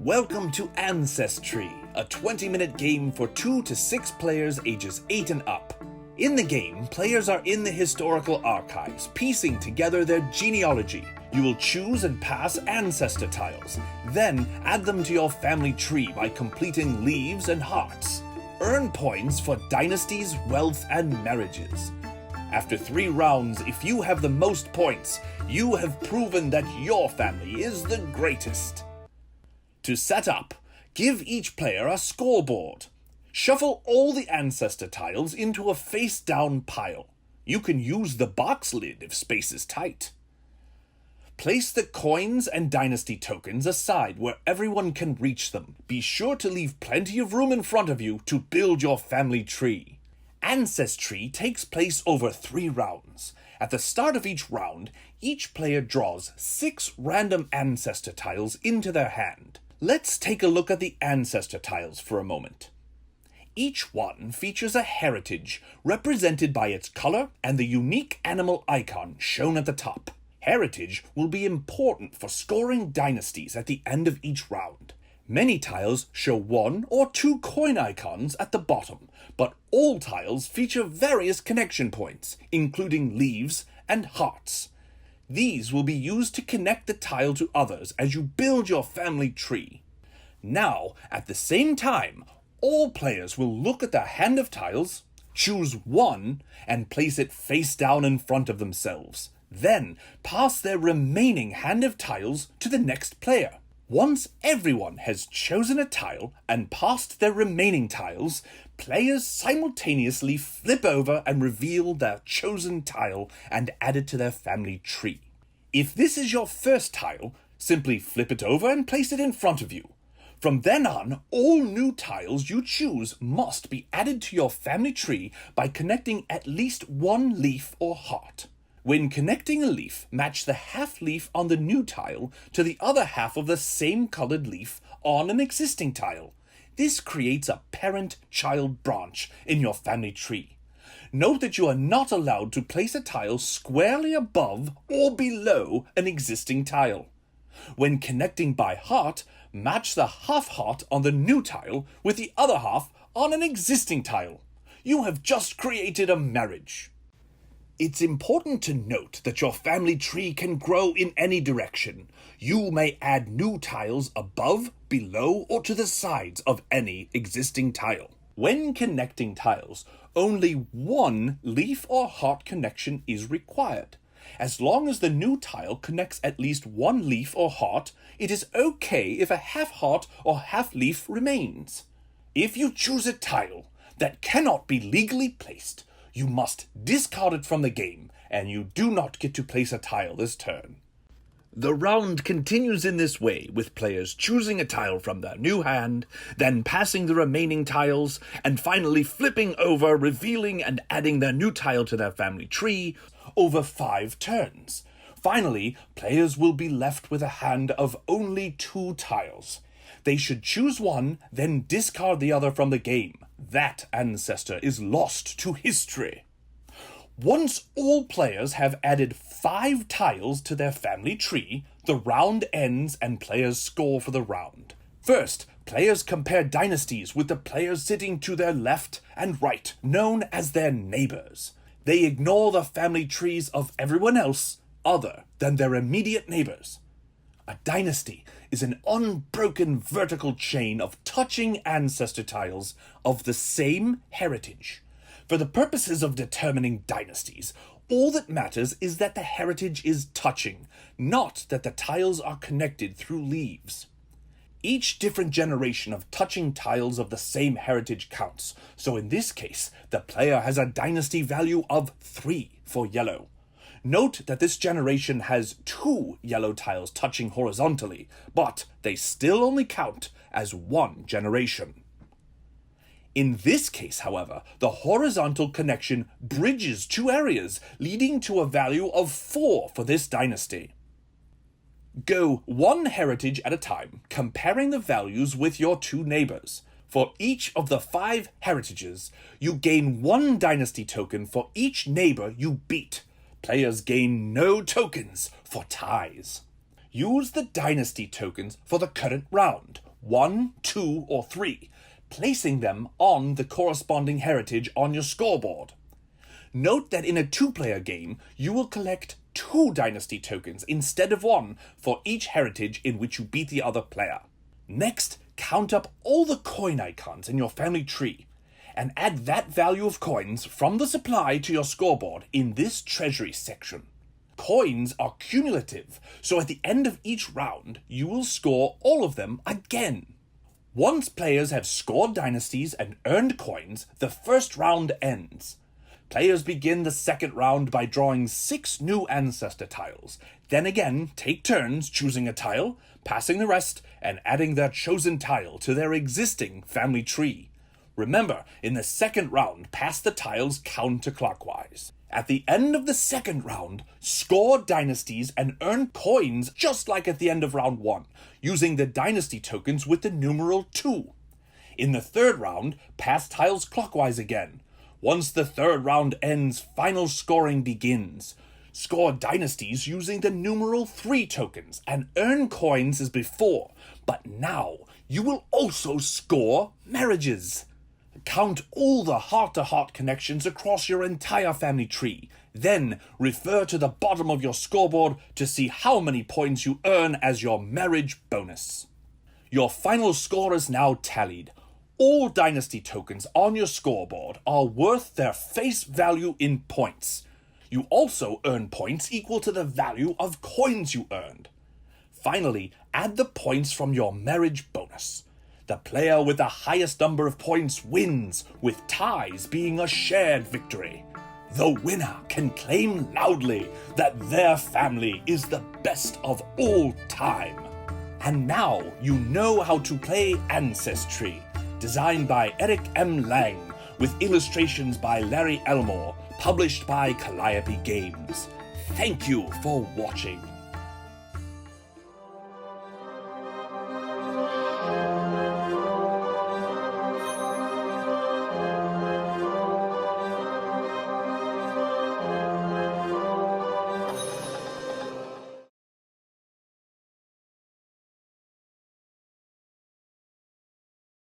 Welcome to Ancestry, a 20-minute game for 2 to 6 players ages 8 and up. In the game, players are in the historical archives, piecing together their genealogy. You will choose and pass ancestor tiles, then add them to your family tree by completing leaves and hearts. Earn points for dynasties, wealth, and marriages. After 3 rounds, if you have the most points, you have proven that your family is the greatest. To set up, give each player a scoreboard. Shuffle all the ancestor tiles into a face-down pile. You can use the box lid if space is tight. Place the coins and dynasty tokens aside where everyone can reach them. Be sure to leave plenty of room in front of you to build your family tree. Ancestry takes place over 3 rounds. At the start of each round, each player draws 6 random ancestor tiles into their hand. Let's take a look at the ancestor tiles for a moment. Each one features a heritage represented by its color and the unique animal icon shown at the top. Heritage will be important for scoring dynasties at the end of each round. Many tiles show 1 or 2 coin icons at the bottom, but all tiles feature various connection points, including leaves and hearts. These will be used to connect the tile to others as you build your family tree. Now, at the same time, all players will look at their hand of tiles, choose one, and place it face down in front of themselves. Then, pass their remaining hand of tiles to the next player. Once everyone has chosen a tile and passed their remaining tiles, players simultaneously flip over and reveal their chosen tile and add it to their family tree. If this is your first tile, simply flip it over and place it in front of you. From then on, all new tiles you choose must be added to your family tree by connecting at least 1 leaf or heart. When connecting a leaf, match the half leaf on the new tile to the other half of the same colored leaf on an existing tile. This creates a parent-child branch in your family tree. Note that you are not allowed to place a tile squarely above or below an existing tile. When connecting by heart, match the half heart on the new tile with the other half on an existing tile. You have just created a marriage. It's important to note that your family tree can grow in any direction. You may add new tiles above, below, or to the sides of any existing tile. When connecting tiles, only 1 leaf or heart connection is required. As long as the new tile connects at least 1 leaf or heart, it is okay if a half heart or half leaf remains. If you choose a tile that cannot be legally placed, you must discard it from the game, and you do not get to place a tile this turn. The round continues in this way, with players choosing a tile from their new hand, then passing the remaining tiles, and finally flipping over, revealing and adding their new tile to their family tree over 5 turns. Finally, players will be left with a hand of only 2 tiles. They should choose one, then discard the other from the game. That ancestor is lost to history. Once all players have added 5 tiles to their family tree, the round ends and players score for the round. First, players compare dynasties with the players sitting to their left and right, known as their neighbors. They ignore the family trees of everyone else other than their immediate neighbors. A dynasty is an unbroken vertical chain of touching ancestor tiles of the same heritage. For the purposes of determining dynasties, all that matters is that the heritage is touching, not that the tiles are connected through leaves. Each different generation of touching tiles of the same heritage counts, so in this case, the player has a dynasty value of 3 for yellow. Note that this generation has 2 yellow tiles touching horizontally, but they still only count as 1 generation. In this case, however, the horizontal connection bridges 2 areas, leading to a value of 4 for this dynasty. Go 1 heritage at a time, comparing the values with your 2 neighbors. For each of the 5 heritages, you gain 1 dynasty token for each neighbor you beat. Players gain no tokens for ties. Use the dynasty tokens for the current round. 1, 2, or 3, placing them on the corresponding heritage on your scoreboard. Note that in a 2-player game, you will collect 2 dynasty tokens instead of 1 for each heritage in which you beat the other player. Next, count up all the coin icons in your family tree and add that value of coins from the supply to your scoreboard in this treasury section. Coins are cumulative, so at the end of each round, you will score all of them again. Once players have scored dynasties and earned coins, the first round ends. Players begin the second round by drawing 6 new ancestor tiles, then again take turns choosing a tile, passing the rest, and adding their chosen tile to their existing family tree. Remember, in the second round, pass the tiles counterclockwise. At the end of the second round, score dynasties and earn coins just like at the end of round 1, using the dynasty tokens with the numeral 2. In the third round, pass tiles clockwise again. Once the third round ends, final scoring begins. Score dynasties using the numeral 3 tokens and earn coins as before, but now you will also score marriages. Count all the heart-to-heart connections across your entire family tree. Then refer to the bottom of your scoreboard to see how many points you earn as your marriage bonus. Your final score is now tallied. All dynasty tokens on your scoreboard are worth their face value in points. You also earn points equal to the value of coins you earned. Finally, add the points from your marriage bonus. The player with the highest number of points wins, with ties being a shared victory. The winner can claim loudly that their family is the best of all time. And now you know how to play Ancestree, designed by Eric M. Lang, with illustrations by Larry Elmore, published by Calliope Games. Thank you for watching.